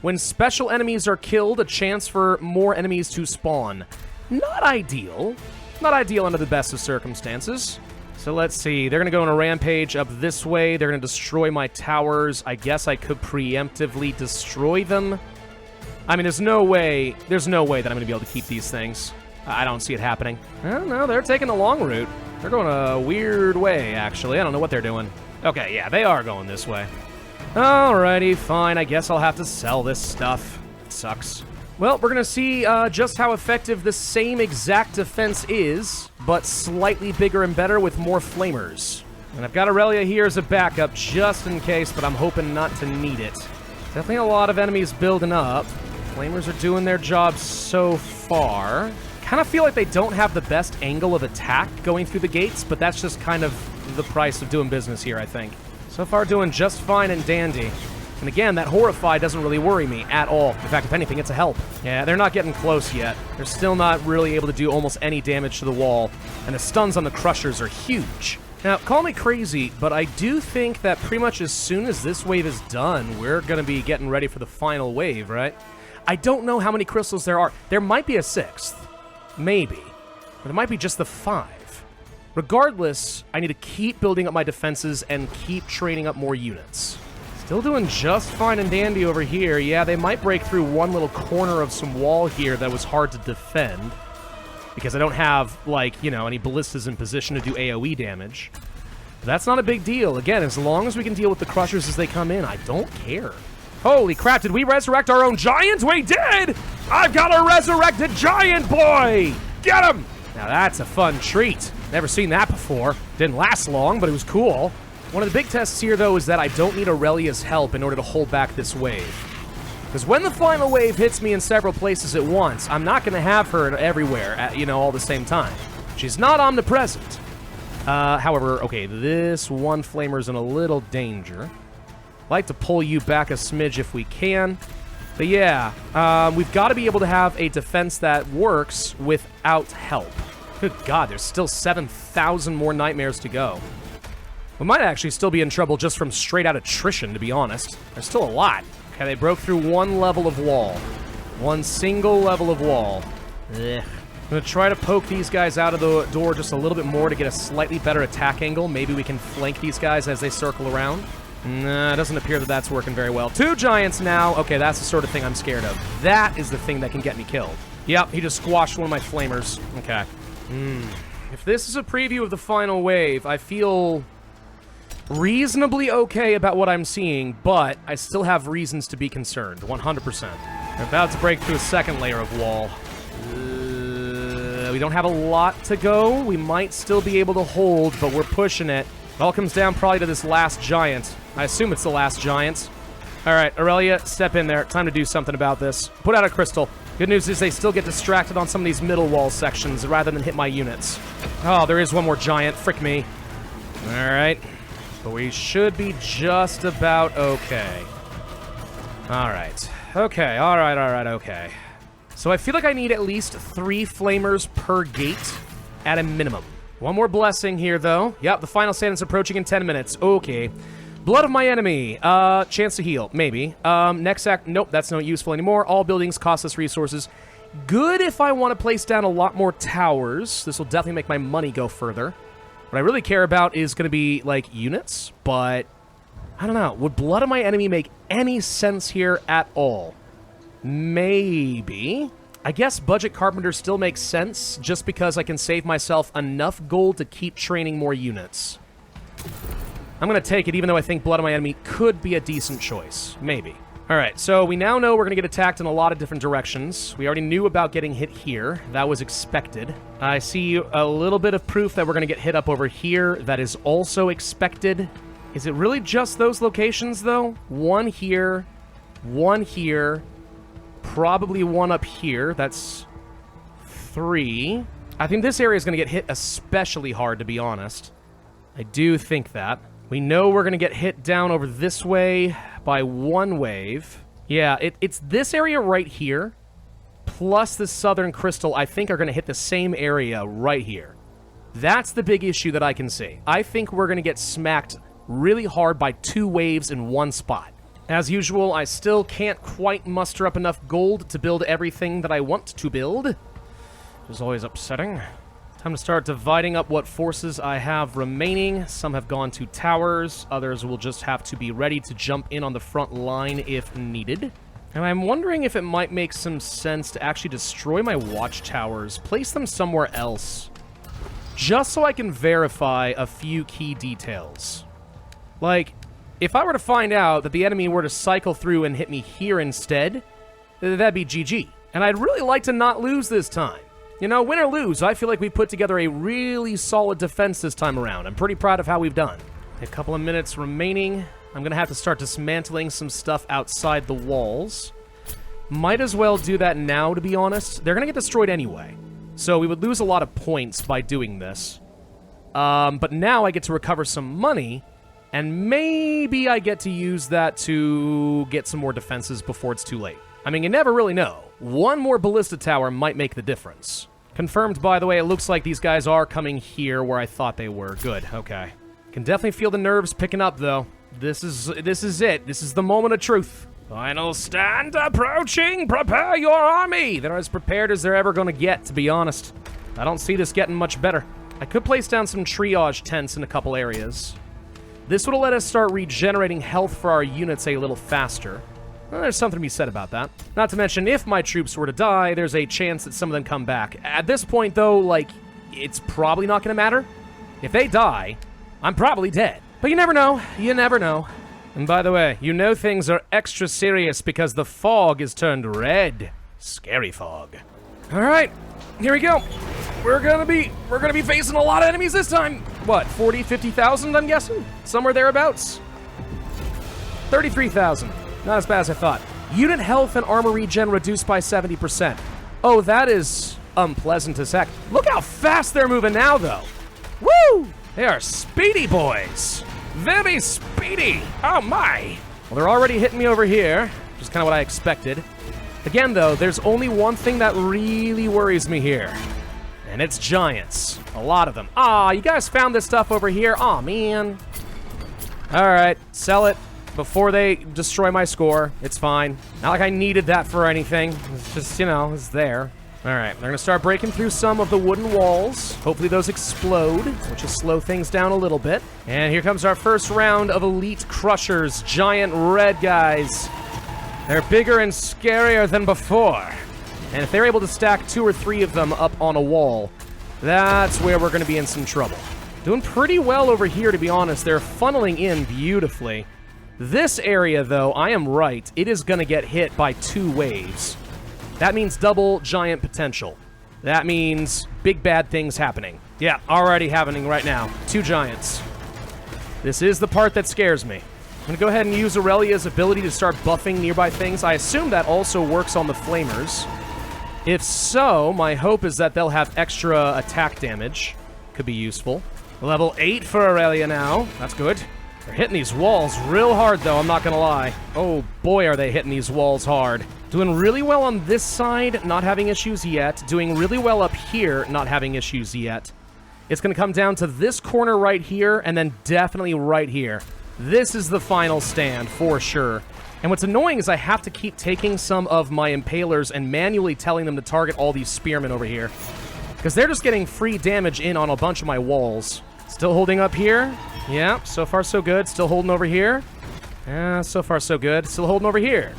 When special enemies are killed, a chance for more enemies to spawn. Not ideal. Not ideal under the best of circumstances. So let's see. They're going to go on a rampage up this way. They're going to destroy my towers. I guess I could preemptively destroy them. I mean, there's no way that I'm going to be able to keep these things. I don't see it happening. Well, no, they're taking the long route. They're going a weird way, actually. I don't know what they're doing. Okay, yeah, they are going this way. Alrighty, fine. I guess I'll have to sell this stuff. It sucks. Well, we're going to see just how effective the same exact defense is, but slightly bigger and better with more flamers. And I've got Aurelia here as a backup just in case, but I'm hoping not to need it. Definitely a lot of enemies building up. Flamers are doing their job so far. Kind of feel like they don't have the best angle of attack going through the gates, but that's just kind of the price of doing business here, I think. So far doing just fine and dandy. And again, that Horrify doesn't really worry me at all. In fact, if anything, it's a help. Yeah, they're not getting close yet. They're still not really able to do almost any damage to the wall. And the stuns on the Crushers are huge. Now, call me crazy, but I do think that pretty much as soon as this wave is done, we're going to be getting ready for the final wave, right? I don't know how many crystals there are. There might be a 6th. Maybe. But it might be just the 5. Regardless, I need to keep building up my defenses and keep training up more units. Still doing just fine and dandy over here. Yeah, they might break through one little corner of some wall here that was hard to defend. Because I don't have, like, you know, any ballistas in position to do AoE damage. But that's not a big deal. Again, as long as we can deal with the Crushers as they come in, I don't care. Holy crap, did we resurrect our own giant? We did! I've got a resurrected giant, boy! Get him! Now that's a fun treat. Never seen that before. Didn't last long, but it was cool. One of the big tests here, though, is that I don't need Aurelia's help in order to hold back this wave. Because when the final wave hits me in several places at once, I'm not going to have her everywhere at, you know, all the same time. She's not omnipresent. However, okay, this one flamer's in a little danger. I'd like to pull you back a smidge if we can. But yeah, we've got to be able to have a defense that works without help. Good God, there's still 7,000 more nightmares to go. We might actually still be in trouble just from straight-out attrition, to be honest. There's still a lot. Okay, they broke through one level of wall. One single level of wall. Ugh. I'm going to try to poke these guys out of the door just a little bit more to get a slightly better attack angle. Maybe we can flank these guys as they circle around. Nah, it doesn't appear that that's working very well. 2 giants now. Okay, that's the sort of thing I'm scared of. That is the thing that can get me killed. Yep, he just squashed one of my flamers. Okay. If this is a preview of the final wave, I feel reasonably okay about what I'm seeing, but I still have reasons to be concerned, 100%. We're about to break through a second layer of wall. We don't have a lot to go. We might still be able to hold, but we're pushing it. It all comes down probably to this last giant. I assume it's the last giant. All right, Aurelia, step in there. Time to do something about this. Put out a crystal. Good news is they still get distracted on some of these middle wall sections rather than hit my units. Oh, there is one more giant. Frick me. All right. But we should be just about okay. Alright. Okay, alright, okay. So I feel like I need at least 3 flamers per gate at a minimum. One more blessing here, though. Yep, the final stand is approaching in 10 minutes. Okay. Blood of my enemy. Chance to heal. Maybe. Next act. Nope, that's not useful anymore. All buildings cost us resources. Good if I want to place down a lot more towers. This will definitely make my money go further. What I really care about is going to be, like, units, but I don't know. Would Blood of my enemy make any sense here at all? Maybe. I guess Budget Carpenter still makes sense, just because I can save myself enough gold to keep training more units. I'm going to take it, even though I think Blood of my enemy could be a decent choice. Maybe. Alright, so we now know we're going to get attacked in a lot of different directions. We already knew about getting hit here. That was expected. I see a little bit of proof that we're going to get hit up over here. That is also expected. Is it really just those locations, though? One here, probably one up here. That's 3. I think this area is going to get hit especially hard, to be honest. I do think that. We know we're going to get hit down over this way by one wave. Yeah, it's this area right here, plus the southern crystal, I think are going to hit the same area right here. That's the big issue that I can see. I think we're going to get smacked really hard by 2 waves in one spot. As usual, I still can't quite muster up enough gold to build everything that I want to build, which is always upsetting. Time to start dividing up what forces I have remaining. Some have gone to towers. Others will just have to be ready to jump in on the front line if needed. And I'm wondering if it might make some sense to actually destroy my watchtowers, place them somewhere else, just so I can verify a few key details. Like, if I were to find out that the enemy were to cycle through and hit me here instead, that'd be GG. And I'd really like to not lose this time. You know, win or lose, I feel like we put together a really solid defense this time around. I'm pretty proud of how we've done. A couple of minutes remaining. I'm going to have to start dismantling some stuff outside the walls. Might as well do that now, to be honest. They're going to get destroyed anyway. So we would lose a lot of points by doing this. But now I get to recover some money, and maybe I get to use that to get some more defenses before it's too late. I mean, you never really know. One more ballista tower might make the difference. Confirmed, by the way, it looks like these guys are coming here where I thought they were. Good, okay. Can definitely feel the nerves picking up, though. This is it. This is the moment of truth. Final stand approaching! Prepare your army! They're as prepared as they're ever going to get, to be honest. I don't see this getting much better. I could place down some triage tents in a couple areas. This would have let us start regenerating health for our units a little faster. Well, there's something to be said about that. Not to mention, if my troops were to die, there's a chance that some of them come back. At this point, though, like, it's probably not going to matter. If they die, I'm probably dead. But you never know. You never know. And by the way, you know things are extra serious because the fog is turned red. Scary fog. All right, here we go. We're gonna be facing a lot of enemies this time. What, 40, 50,000, I'm guessing? Somewhere thereabouts. 33,000. Not as bad as I thought. Unit health and armor regen reduced by 70%. Oh, that is unpleasant as heck. Look how fast they're moving now, though. Woo! They are speedy boys. Very speedy! Oh my! Well, they're already hitting me over here, which is kind of what I expected. Again, though, there's only one thing that really worries me here. And it's giants. A lot of them. Aw, you guys found this stuff over here? Aw, man. Alright, sell it before they destroy my score. It's fine. Not like I needed that for anything. It's just, you know, it's there. Alright, they're going to start breaking through some of the wooden walls. Hopefully those explode, which will slow things down a little bit. And here comes our first round of elite crushers. Giant red guys. They're bigger and scarier than before. And if they're able to stack 2 or 3 of them up on a wall, that's where we're going to be in some trouble. Doing pretty well over here, to be honest. They're funneling in beautifully. This area, though, I am right. It is going to get hit by 2 waves. That means double giant potential. That means big bad things happening. Yeah, already happening right now. 2 giants. This is the part that scares me. I'm going to go ahead and use Aurelia's ability to start buffing nearby things. I assume that also works on the flamers. If so, my hope is that they'll have extra attack damage. Could be useful. Level 8 for Aurelia now. That's good. They're hitting these walls real hard, though, I'm not going to lie. Oh, boy, are they hitting these walls hard. Doing really well on this side, not having issues yet. Doing really well up here, not having issues yet. It's going to come down to this corner right here, and then definitely right here. This is the final stand, for sure. And what's annoying is I have to keep taking some of my impalers and manually telling them to target all these spearmen over here. Because they're just getting free damage in on a bunch of my walls. Still holding up here. Yeah, so far so good. Still holding over here. So far so good. Still holding over here.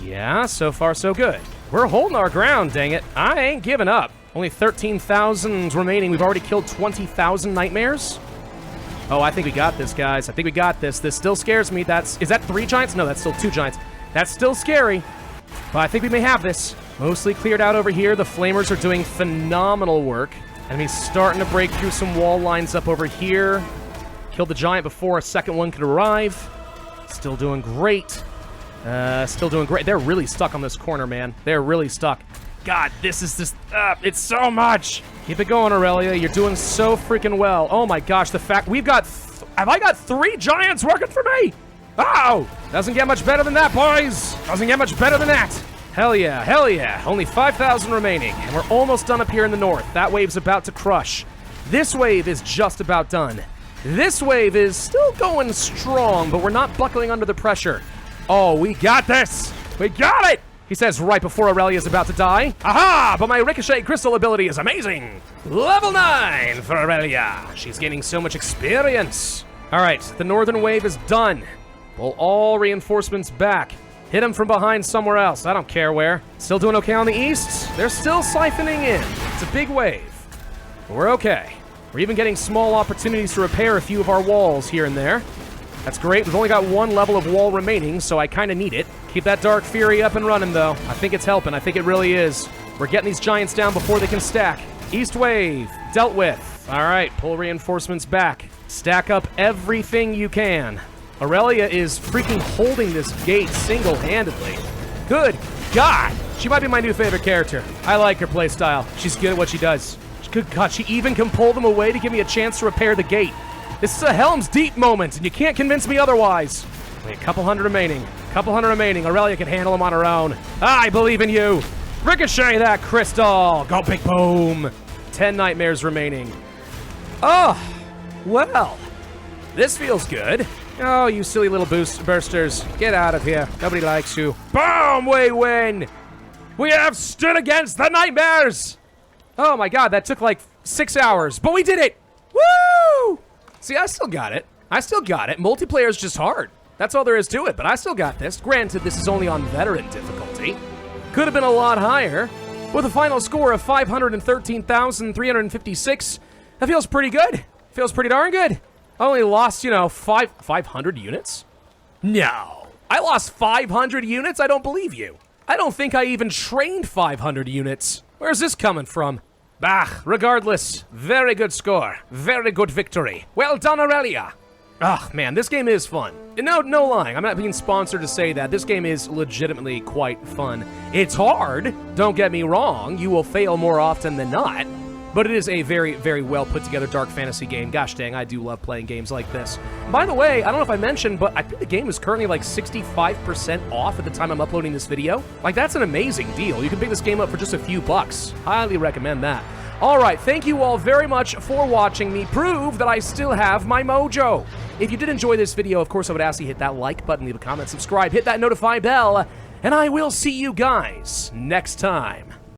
Yeah, so far so good. We're holding our ground, dang it. I ain't giving up. Only 13,000 remaining. We've already killed 20,000 nightmares. Oh, I think we got this, guys. I think we got this. This still scares me. Is that 3 giants? No, that's still 2 giants. That's still scary. But I think we may have this. Mostly cleared out over here. The flamers are doing phenomenal work. Enemies starting to break through some wall lines up over here. Killed the giant before a second one could arrive. Still doing great. Still doing great. They're really stuck on this corner, man. They're really stuck. God, this is just... it's so much. Keep it going, Aurelia. You're doing so freaking well. Oh my gosh, the fact... We've got... Have I got 3 giants working for me? Oh! Doesn't get much better than that, boys. Doesn't get much better than that. Hell yeah, hell yeah. Only 5,000 remaining. And we're almost done up here in the north. That wave's about to crush. This wave is just about done. This wave is still going strong, but we're not buckling under the pressure. Oh, we got this! We got it! He says right before Aurelia's about to die. Aha! But my ricochet crystal ability is amazing! Level 9 for Aurelia. She's gaining so much experience. Alright, the northern wave is done. Pull all reinforcements back. Hit them from behind somewhere else. I don't care where. Still doing okay on the east? They're still siphoning in. It's a big wave. But we're okay. We're even getting small opportunities to repair a few of our walls here and there. That's great. We've only got one level of wall remaining, so I kind of need it. Keep that Dark Fury up and running, though. I think it's helping. I think it really is. We're getting these giants down before they can stack. East wave. Dealt with. All right, pull reinforcements back. Stack up everything you can. Aurelia is freaking holding this gate single-handedly. Good God! She might be my new favorite character. I like her playstyle. She's good at what she does. Good God, she even can pull them away to give me a chance to repair the gate. This is a Helm's Deep moment, and you can't convince me otherwise. Wait, a couple hundred remaining. Aurelia can handle them on her own. I believe in you. Ricochet that crystal. Go big boom. 10 nightmares remaining. Oh, well. This feels good. Oh, you silly little bursters. Get out of here. Nobody likes you. Boom, we win. We have stood against the nightmares. Oh my God, that took like 6 hours, but we did it. Woo! See, I still got it. Multiplayer is just hard. That's all there is to it, but I still got this. Granted, this is only on veteran difficulty. Could have been a lot higher. With a final score of 513,356, that feels pretty good. Feels pretty darn good. I only lost, 500 units? No. I lost 500 units? I don't believe you. I don't think I even trained 500 units. Where's this coming from? Bah, regardless, very good score. Very good victory. Well done, Aurelia. Ah, man, this game is fun. No lying. I'm not being sponsored to say that. This game is legitimately quite fun. It's hard, don't get me wrong. You will fail more often than not. But it is a very, very well put together dark fantasy game. Gosh dang, I do love playing games like this. By the way, I don't know if I mentioned, but I think the game is currently like 65% off at the time I'm uploading this video. Like, that's an amazing deal. You can pick this game up for just a few bucks. Highly recommend that. All right, thank you all very much for watching me prove that I still have my mojo. If you did enjoy this video, of course, I would ask you hit that like button, leave a comment, subscribe, hit that notify bell, and I will see you guys next time.